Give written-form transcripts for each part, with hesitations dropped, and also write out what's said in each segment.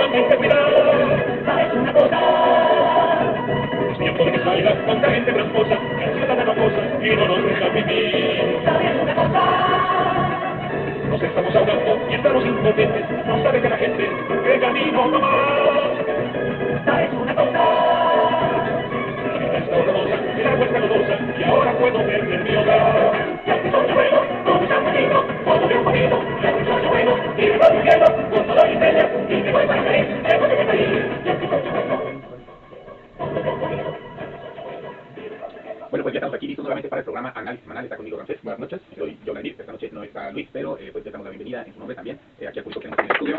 solamente cuidado. ¿Sabes una cosa? Es tiempo de que salgas con gente tramposa, que ha sido tan famosa y no nos deja vivir. ¿Sabes una cosa? Nos estamos ahogando y estamos impotentes, no sabe que la gente qué camino tomar. ¿Sabes una cosa? La vida está horrorosa, el agua está lodosa y ahora puedo verme en mi hogar. Ya que soy abuelo, como San Benito, como de un poquito, ya que soy abuelo, y me voy viviendo con todo mi estrella, y me voy para París, me voy a París, ya que soy abuelo. Bueno, pues ya estamos aquí listos nuevamente para el programa Análisis Semanal. Está conmigo Ramsés. Buenas noches. Soy yo, Vladimir. Esta noche no está Luis, pero pues le damos la bienvenida en su nombre también. Aquí al público que tenemos en el estudio.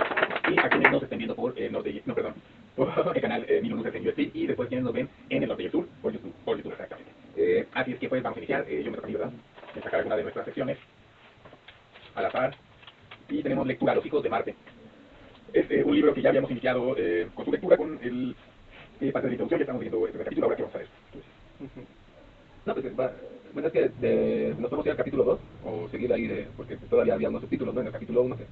Y a quienes nos estén viendo por por el canal Milo Luces en USB. Y después quienes nos ven en el norte y el sur, por YouTube exactamente. Así es que pues vamos a iniciar. Yo me toca a mí, ¿verdad? De sacar alguna de nuestras secciones al azar. Y tenemos lectura a los hijos de Marte. Es un libro que ya habíamos iniciado con su lectura, con el parte de la introducción. Ya estamos viendo el primer capítulo. Ahora, ¿qué vamos a ver? No, pues bueno, es que nos podemos ir al capítulo 2 o seguir ahí, porque todavía había unos subtítulos, ¿no? En el capítulo 1, que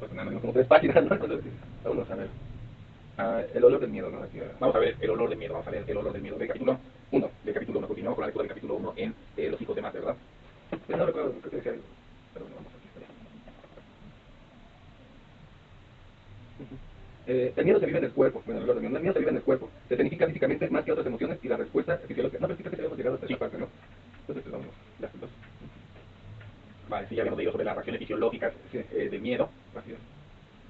pues nada, como 3 páginas, ¿no? Entonces, vamos a ver. El olor del miedo, ¿no? Aquí, vamos a ver el olor del miedo, vamos a leer el olor del miedo del capítulo 1. Del capítulo 1, continuamos con la lectura del capítulo 1 en Los hijos de Marte, ¿verdad? Pues no recuerdo, creo que decía algo, pero bueno, vamos aquí. El miedo se vive en el cuerpo. Bueno, el miedo se vive en el cuerpo. Se significa físicamente más que otras emociones y la respuesta fisiológica. No, pero sí creo que habíamos llegado hasta esa parte, ¿no? Entonces, pues, vamos, ya, entonces. Vale, sí, ya habíamos leído sobre las reacciones fisiológicas del miedo. Así es.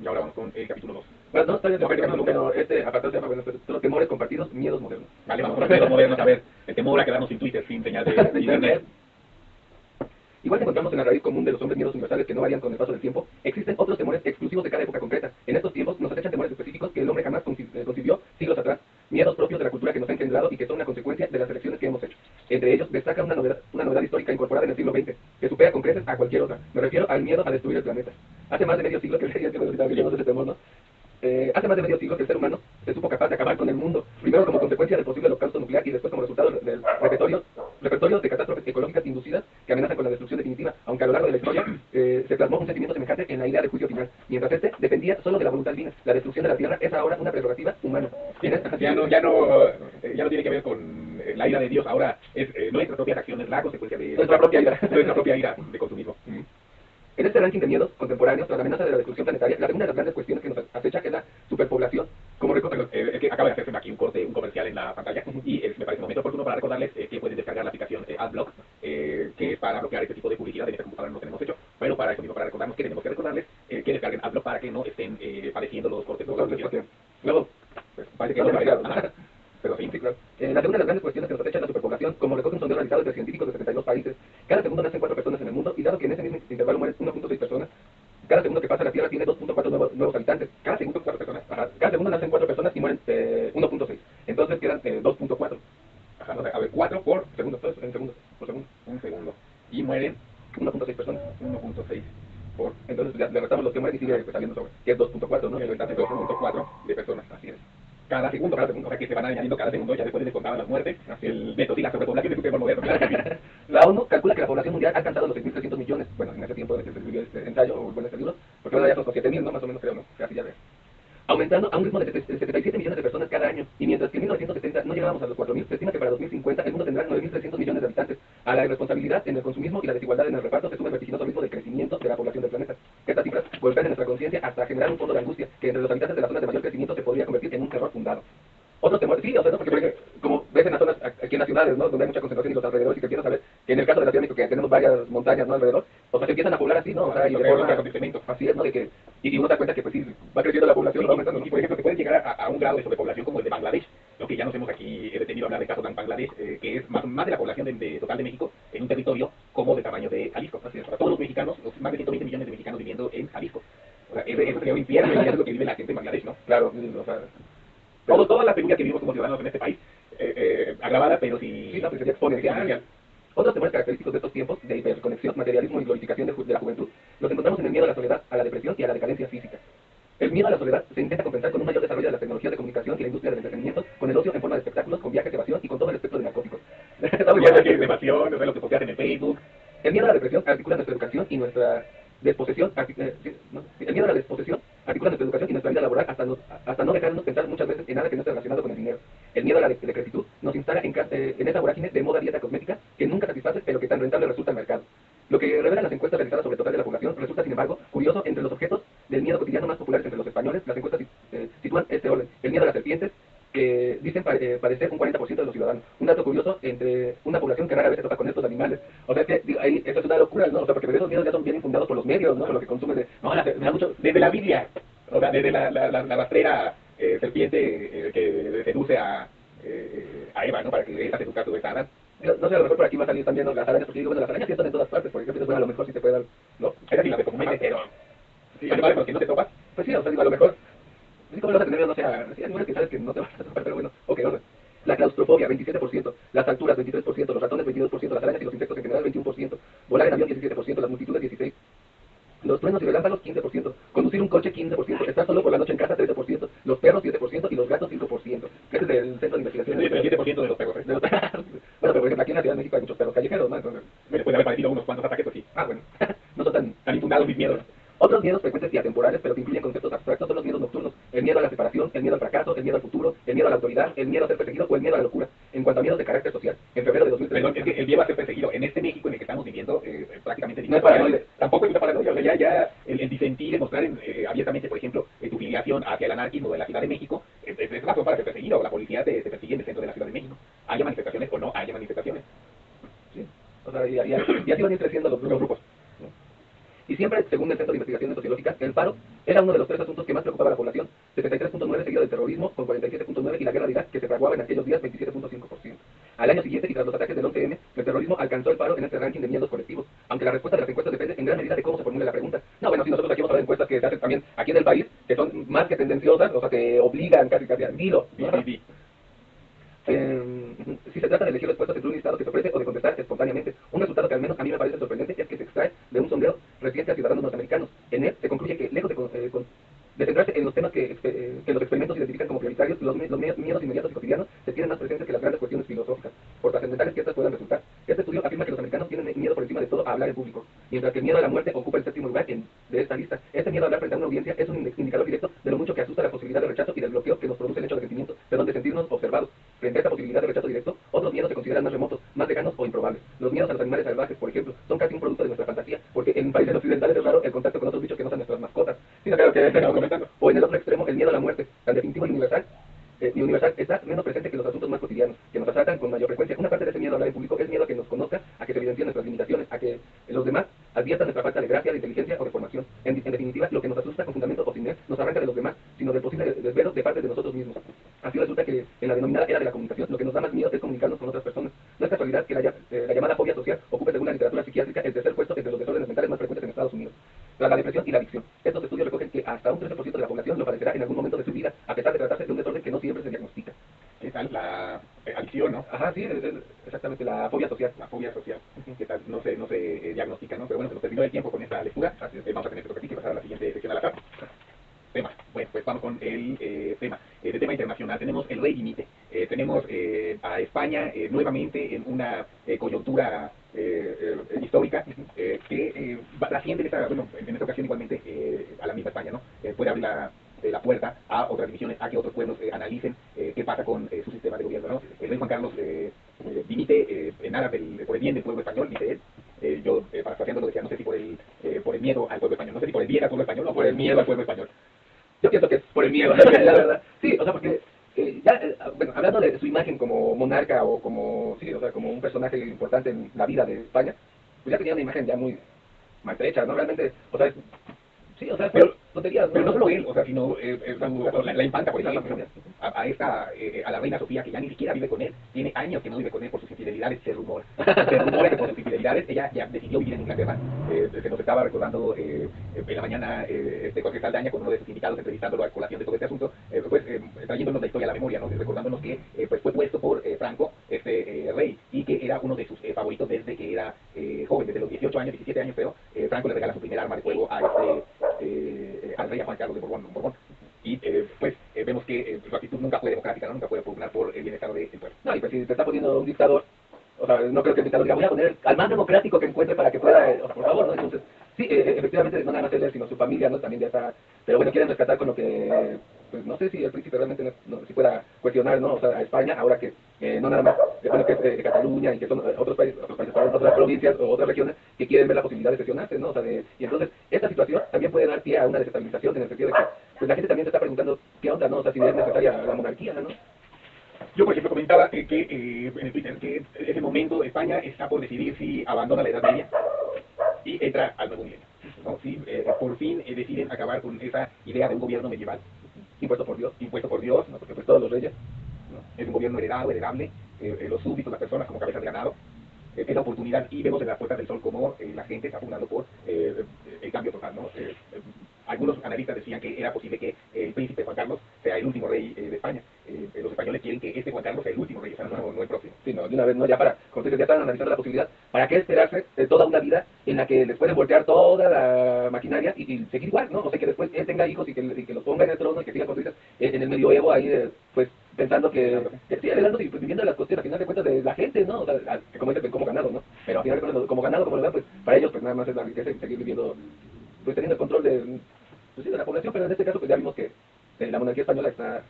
Y ahora vamos con el capítulo 2. Bueno, no, está bien, pero este apartado se llama, bueno, los temores compartidos, miedos modernos. Vale, vamos con los miedos modernos, a ver, el temor a quedarnos sin Twitter, sin señal de internet. Igual que encontramos en la raíz común de los hombres miedos universales que no varían con el paso del tiempo, existen otros temores exclusivos de cada época concreta. En estos tiempos nos acechan temores específicos que el hombre jamás concibió siglos atrás, miedos propios de la cultura que nos ha engendrado y que son una consecuencia de las elecciones que hemos hecho. Entre ellos destaca una novedad histórica incorporada en el siglo XX, que supera con creces a cualquier otra. Me refiero al miedo a destruir el planeta. Hace más de medio siglo que ese temor, ¿no? Hace más de medio siglo que el ser humano se supo capaz de acabar con el mundo, primero como consecuencia del posible holocausto nuclear y después como resultado del repertorio de catástrofes ecológicas inducidas que amenazan con la destrucción definitiva, aunque a lo largo de la historia se plasmó un sentimiento semejante en la idea de juicio final, mientras este dependía solo de la voluntad divina. La destrucción de la Tierra es ahora una prerrogativa humana. Ya no tiene que ver con la ira de Dios, ahora es nuestras propias acciones, la consecuencia de nuestra propia ira de consumismo. En este ranking de miedos contemporáneos, tras la amenaza de la destrucción planetaria, la segunda de las grandes cuestiones que nos acecha es la superpoblación. Como es que acaba de hacerse aquí un comercial en la pantalla y me parece un momento oportuno para recordarles que pueden descargar la aplicación AdBlock, que es para bloquear este tipo de publicidad. En esta computadora no lo tenemos hecho, pero para eso mismo, para recordarnos que tenemos que recordarles que descarguen AdBlock para que no estén padeciendo los cortes de publicidad. Luego, pues, parece que pero sí, claro. La segunda de las grandes cuestiones que nos acecha es la superpoblación, como recoge un sondeo realizado entre científicos de 72 países. Cada segundo nacen 4 personas en el mundo y dado que en ese mismo intervalo mueren 1.6 personas, cada segundo que pasa la Tierra tiene 2.4 nuevos habitantes. Cada segundo 4 personas. Cada segundo nacen 4 personas y mueren 1.6. Entonces quedan 2.4. Ajá, a ver, 4 por segundo, por segundo. Un segundo. Y mueren 1.6 personas. 1.6 por. Entonces ya le restamos los que mueren y sigue saliendo sobre. Que es 2.4, ¿no? El restante 2.4 de personas. Así es. Cada segundo, o sea que se van añadiendo cada segundo, ya después de descontar las muertes, el método y la sobrepoblación es un tema moderno. La ONU calcula que la población mundial ha alcanzado los 6.300 millones, bueno, en ese tiempo en el que se escribió este ensayo, o bueno, este libro, porque ahora ya son 7.000, ¿no? Más o menos creo, ¿no? Casi ya ves. Aumentando a un ritmo de 77 millones de personas cada año, y mientras que en 1970 no llegábamos a los 4.000, se estima que para 2050 el mundo tendrá 9.300 millones de habitantes. A la irresponsabilidad en el consumismo y la desigualdad en el reparto se suma el vertiginoso ritmo de crecimiento de la población del planeta. Estas cifras golpean en nuestra conciencia hasta generar un fondo de angustia que entre los habitantes de las zonas de mayor crecimiento se podría convertir en un terror fundado. Otros temores, sí, o sea, ¿no? Porque como ves en las zonas, aquí en las ciudades, ¿no? Donde hay mucha concentración y los alrededores, y que empiezas a ver que en el caso de la Ciudad de México, que tenemos varias montañas, ¿no? Alrededor, o sea, se empiezan a poblar así, ¿no? O sea, y de forma, así es, ¿no? De que, y uno da cuenta que, pues sí, va creciendo la población, va aumentando, ¿no? Y por ejemplo, que pueden llegar a un grado de sobrepoblación como el de Bangladesh, lo que ya nos hemos aquí detenido a hablar del caso de Bangladesh, que es más de la población total de México, en un territorio como del tamaño de Jalisco. Así es, para todos los mexicanos, los más de 120 millones de mexicanos viviendo en Jalisco. O sea, eso sería un infierno, y es lo que vive la gente en Bangladesh, ¿no? Claro, o sea... Toda la penuria que vivimos como ciudadanos en este país, agravada, pero sí, no, pues sería exponencial. Otros temores característicos de estos tiempos, de hiperconexión, materialismo y glorificación de la juventud, los encontramos en el miedo a la soledad, a la depresión y a la decadencia física. El miedo a la soledad se intenta compensar con un mayor desarrollo de las tecnologías de comunicación y la industria del entretenimiento, con el ocio en forma de espectáculos, con viajes, evasión y con todo el espectro de narcóticos. Está muy bueno, que es evasión, no sé lo que posteas en el Facebook. El miedo a la depresión articula nuestra educación y nuestra desposesión, el miedo a la desposesión articula impulsa nuestra educación y nuestra vida laboral hasta no dejarnos pensar muchas veces en nada que no esté relacionado con el dinero. El miedo a la decrepitud nos instala en esa vorágine de moda dieta cosmética que nunca satisface, pero que tan rentable resulta al mercado. Lo que revelan las encuestas realizadas sobre el total de la población resulta, sin embargo, curioso. Entre los objetos del miedo cotidiano más populares entre los españoles, las encuestas sitúan este orden: el miedo a las serpientes, que dicen padecer un 40% de los ciudadanos. Un dato curioso entre una población que rara vez se topa con estos animales. O sea, es que digo, ahí, eso es una locura, ¿no? O sea, porque esos miedos ya son bien infundados por los medios, ¿no? Por lo que consumen de... No, me da mucho, desde la Biblia, o sea, desde la rastrera serpiente que seduce a Eva, ¿no? Para que ella se eduque sobre Adán. No sé, a lo mejor por aquí va a salir también, ¿no?, las arañas, porque digo, bueno, las arañas sí están en todas partes, por ejemplo, bueno, a lo mejor sí te puede dar, ¿no? Esa sí la comúnmente, pero sí, animales con los que no te topas. Pues sí, o sea, digo, a lo mejor, sí, como lo vas a tener miedo, no sé, sí, animales que sabes que no te vas a topar, pero bueno, ok, orden. La claustrofobia, 27%, las alturas, 23%, los ratones, 22%, las arañas y los insectos en general, 21%, volar en avión, 17%, las multitudes, 16%, los truenos y relámpagos, 15%, conducir un coche, 15%, estar solo por la noche en casa, 13%, los perros, 7% y los gatos, 5%. Este es del Centro de Investigación. Sí, el 7% de los perros, ¿eh? Bueno, pero por ejemplo, aquí en la Ciudad de México hay muchos perros callejeros, ¿no? Entonces, Me puede haber parecido unos cuantos ataques, pues sí. bueno, no son Tan infundados mis miedos. Otros miedos frecuentes y atemporales, pero que incluyen conceptos abstractos, son los miedos nocturnos: el miedo a la separación, el miedo al fracaso, el miedo al futuro, el miedo a la autoridad, el miedo a ser perseguido o el miedo a la locura. En cuanto a miedos de carácter social, en febrero de 2003... Perdón, es que el miedo a ser perseguido en este México en el que estamos viviendo prácticamente no es paranoide. Tampoco es una paranoia, o sea, ya el disentir, demostrar abiertamente, por ejemplo, tu filiación hacia el anarquismo de la Ciudad de México, es razón para ser perseguido. La policía te persigue en el centro de la Ciudad de México. Haya manifestaciones o no haya manifestaciones. Sí. O sea, y así van a ir creciendo los grupos. Y siempre, según el Centro de Investigaciones Sociológicas, el paro era uno de los tres asuntos que más preocupaba a la población: 73.9, seguido del terrorismo con 47.9 y la guerra de Irak, que se fraguaba en aquellos días, 27.5%. Al año siguiente, y tras los ataques del 11M, el terrorismo alcanzó el paro en este ranking de miedos colectivos, aunque la respuesta de las encuestas depende en gran medida de cómo se formule la pregunta. No, bueno, si nosotros aquí vamos a ver encuestas que se hacen también aquí en el país, que son más que tendenciosas, o sea, que obligan casi a dilo, ¿no? Sí. Si se trata de elegir respuestas entre un listado que se ofrece o de contestar espontáneamente, un resultado que al menos a mí me parece sorprendente es que se extrae de un sondeo reciente a ciudadanos norteamericanos. En él se concluye que, lejos de centrarse en los temas que los experimentos identifican como prioritarios, los miedos inmediatos y cotidianos se tienen más presentes que las grandes cuestiones filosóficas, por trascendentales que estas puedan resultar. Este estudio afirma que los americanos tienen miedo por encima de todo a hablar en público, mientras que el miedo a la muerte ocupa el séptimo lugar de esta lista. Este miedo a hablar frente a una audiencia es un indicador directo de lo mucho que asusta la posibilidad de rechazo y del bloqueo que nos produce el hecho de sentirnos observados. Frente a esta posibilidad de rechazo directo, otros miedos se consideran más remotos, más lejanos o improbables. Los miedos a los animales salvajes, por ejemplo, son casi un producto de nuestra fantasía, porque en países occidentales es raro el contacto con otros bichos que no sean nuestras mascotas. Sí, no, claro que estamos comentando. O en el otro extremo, el miedo a la muerte, tan definitivo y universal, está menos presente que los asuntos más cotidianos, que nos asaltan con mayor frecuencia. Una parte de ese miedo a hablar en público es miedo a que nos conozca, a que se evidencien nuestras limitaciones, a que los demás adviertan nuestra falta de gracia, de inteligencia o de formación. En definitiva, lo que nos asusta con fundamento o sin él nos arranca de los demás, sino del posible desvelo de parte de nosotros mismos. Así resulta que en la denominada era de la comunicación, lo que nos da más miedo es comunicarnos con otras personas. No es casualidad que la llamada fobia social ocupe, según la literatura psiquiátrica, el tercer puesto entre los desórdenes mentales más frecuentes en Estados Unidos, tras la depresión y la adicción. Estos estudios recogen que hasta un 13% de la población lo padecerá en algún momento de su vida, a pesar de tratarse de un desorden que no siempre se diagnostica. ¿Qué tal la adicción, no? Ajá, sí, exactamente, la fobia social. La fobia social. ¿Qué tal? No se diagnostica, ¿no? Pero bueno, se nos terminó el tiempo con esta lectura. Vamos a tener que pasar a la siguiente sección al azar. Tema. Bueno, pues vamos con el tema. De tema internacional tenemos el rey dimite. Tenemos a España nuevamente en una coyuntura histórica que trasciende en esta ocasión igualmente a la misma España, ¿no? Puede abrir la puerta a otras divisiones, a que otros pueblos analicen qué pasa con su sistema de gobierno, ¿no? El rey Juan Carlos dimite en aras por el bien del pueblo español, dice él. Yo, parafraseando, lo decía, no sé si por el miedo al pueblo español, no sé si por el bien al pueblo español o por el miedo al pueblo español. Yo pienso que es por el miedo, la verdad. Sí, o sea, porque bueno, hablando de su imagen como monarca o como, sí, o sea, como un personaje importante en la vida de España, pues ya tenía una imagen ya muy maltrecha, ¿no? Realmente, o sea, sí, o sea, pero tonterías, ¿no? Pero no solo él, o sea, sino la infanta, por ejemplo, a la reina Sofía, que ya ni siquiera vive con él, tiene años que no vive con él por sus infidelidades, se rumora que por sus infidelidades ella ya decidió vivir en Inglaterra. Se nos estaba recordando en la mañana Jorge Saldaña, con uno de sus invitados, entrevistándolo a colación de todo este asunto, trayéndonos la historia a la memoria, ¿no? Recordándonos que pues fue puesto por Franco, este rey, y que era uno de sus favoritos desde que era joven, desde los 18 años, 17 años, pero Franco le regala su primer arma de fuego a al rey Juan Carlos de Borbón. Y vemos que su actitud nunca fue democrática, ¿no? Nunca fue pugnar por el bienestar del pueblo. No, y pues si te está poniendo un dictador, o sea, no creo que el dictador diga, voy a poner al más democrático que encuentre para que pueda, o sea, por favor, ¿no? Entonces, Sí, efectivamente, no nada más él, sino su familia, ¿no? También ya está, pero bueno, quieren rescatar con lo que, pues no sé si el príncipe realmente no, si pueda cuestionar, ¿no? O sea, a España, ahora que no nada más, bueno, que es Cataluña y que son otros países, perdón, otras provincias o otras regiones que quieren ver la posibilidad de sesionarse, ¿no? O sea, y entonces, esta situación también puede dar pie a una desestabilización en el sentido de que, pues la gente también se está preguntando, ¿qué onda, no? O sea, si es necesaria la monarquía, ¿no? Yo, por ejemplo, comentaba que en el Twitter que en ese momento España está por decidir si abandona la Edad Media y entra al nuevo milenio. ¿No? Si por fin deciden acabar con esa idea de un gobierno medieval impuesto por Dios, ¿no? Porque pues todos los reyes, ¿no? Es un gobierno heredado, heredable, los súbditos, las personas como cabezas de ganado, es la oportunidad y vemos en las puertas del sol cómo la gente está pugnando por el cambio total, ¿no? Algunos analistas decían que era posible que el príncipe Juan Carlos sea el último rey de España. Los españoles quieren que este Juan Carlos sea el último rey, o sea, no el próximo. Sí, no, de una vez, no, ya para, como tú dices, ya están analizando la posibilidad, ¿para qué esperarse toda una vida en la que les pueden voltear toda la maquinaria y seguir igual, ¿no? O sea, que después él tenga hijos y que los ponga en el trono y que siga, como tú dices, en el medioevo ahí, pues, pensando que sigue adelante y pues, viviendo las cuestiones, al final de cuentas, de la gente, ¿no? O sea, como dicen, como ganado, ¿no? Pero al final de cuentas, como ganado, como lo ven, pues, para ellos, pues, nada más es la riqueza y seguir viviendo, pues, teniendo el control de, pues, sí, de la población, pero en este caso, pues, ya vimos que la monarquía española está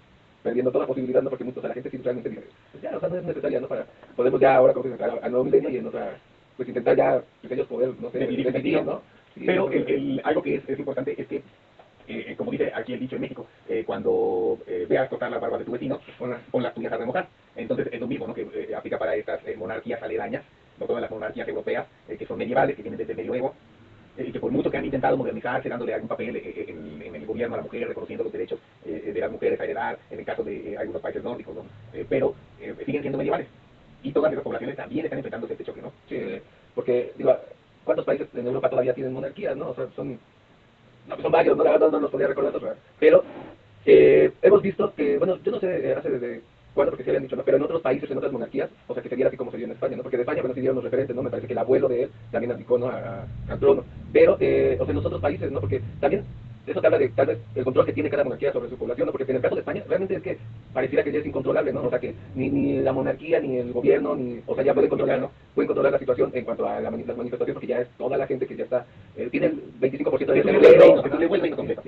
perdiendo toda posibilidad, ¿no? Porque muchos, o sea, la gente sí realmente dice, pues ya, o sea, no es necesaria, ¿no? Podemos ya ahora como que entrar al nuevo milenio y en otra, pues intentar ya, pues ellos poder, no sé, decidir, ¿no? Sí, pero entonces, algo que es importante es que, como dice aquí el dicho en México, cuando veas cortar la barba de tu vecino, pon las tuyas a remojar. Entonces es lo mismo, ¿no? Que aplica para estas monarquías aledañas, no todas las monarquías europeas, que son medievales, que vienen desde el medioevo, que por mucho que han intentado modernizarse, dándole algún papel en el gobierno a la mujer, reconociendo los derechos de las mujeres a heredar, en el caso de algunos países nórdicos, ¿no? Pero siguen siendo medievales. Y todas esas poblaciones también están enfrentándose a este choque, ¿no? sí, porque, digo, ¿cuántos países en Europa todavía tienen monarquías, no? O sea, son, no, pues son varios, ¿no? La verdad no los podría recordar, o sea, pero hemos visto que, bueno, yo no sé hace desde cuándo, porque se habían dicho, ¿no? Pero en otros países, en otras monarquías, o sea, que se diera así como se dio en España, ¿no? Porque de España, bueno, sí dieron los referentes, ¿no? Me parece que el abuelo de él también abdicó, ¿no? Al trono. Pero, o sea, en los otros países, ¿no? Porque también eso te habla de tal vez el control que tiene cada monarquía sobre su población, ¿no? Porque en el caso de España, realmente es que pareciera que ya es incontrolable, ¿no? O sea, que ni la monarquía, ni el gobierno, ni, o sea, ya pueden controlar, ¿no? Pueden controlar la situación en cuanto a las manifestaciones, porque ya es toda la gente que ya está, tiene el 25% de desempleo, que tú le vuelves completo.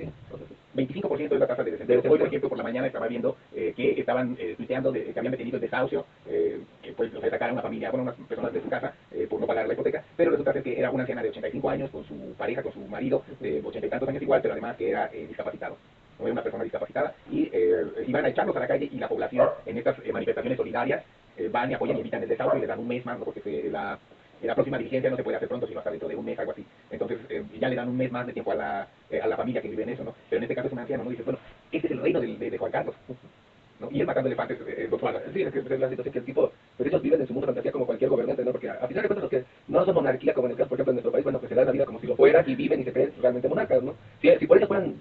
25% es la tasa de desempleo. Hoy, por ejemplo, por la mañana estaba viendo que estaban tuiteando que habían detenido el desahucio, que pues los sacaron a una familia, bueno, unas personas de su casa por no pagar la hipoteca, pero resulta ser que era una anciana de 85 años con su pareja, con su marido de 80 y tantos años igual, pero además que era discapacitado. No era una persona discapacitada y iban a echarlos a la calle y la población en estas manifestaciones solidarias van y apoyan y evitan el desahucio y le dan un mes más, ¿no? Porque la próxima diligencia no se puede hacer pronto, sino hasta dentro de un mes, algo así. Entonces, ya le dan un mes más de tiempo a la familia que vive en eso, ¿no? Pero en este caso es un anciano, ¿no? Y dices, bueno, este es el reino de Juan Carlos, ¿no? Y él matando elefantes Botswana. sí, es que es la situación que el tipo, pues ellos viven en su mundo de fantasía como cualquier gobernante, ¿no? Porque a final de cuentas los que no son monarquía, como en el caso, por ejemplo, en nuestro país, bueno, pues se dan la vida como si lo fueran y viven y se creen realmente monarcas, ¿no? Si por ellos fueran,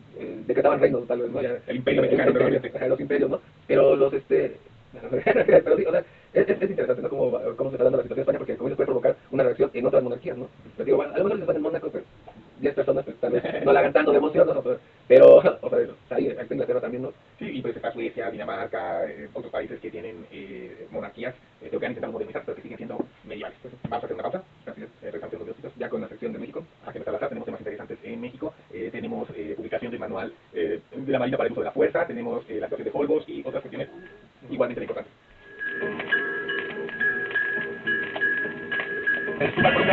decretaban reinos, tal vez, ¿no? Ya, El imperio mexicano, los imperios, ¿no? Pero los, pero sí, o sea, es interesante, ¿no? Cómo se está dando la situación en España, porque como eso puede provocar una reacción en otras monarquías, ¿no? Pero digo, bueno, a lo mejor si están en Mónaco, pues 10 personas, pues tal vez no la hagan tanto de emoción, ¿no? Pero, o sea, ahí está Inglaterra también, ¿no? Sí, y pues está Suecia, Dinamarca, otros países que tienen monarquías, creo que han intentado modernizar, pero que siguen siendo medievales. Vamos a hacer una pausa, así es, regresamos unos minutitos, ya con la sección de México. Aquí en Salazar tenemos temas interesantes en México, tenemos publicación del manual de la Marina para el uso de la fuerza, tenemos la situación de polvos y otras cuestiones igualmente importantes. Es una cosa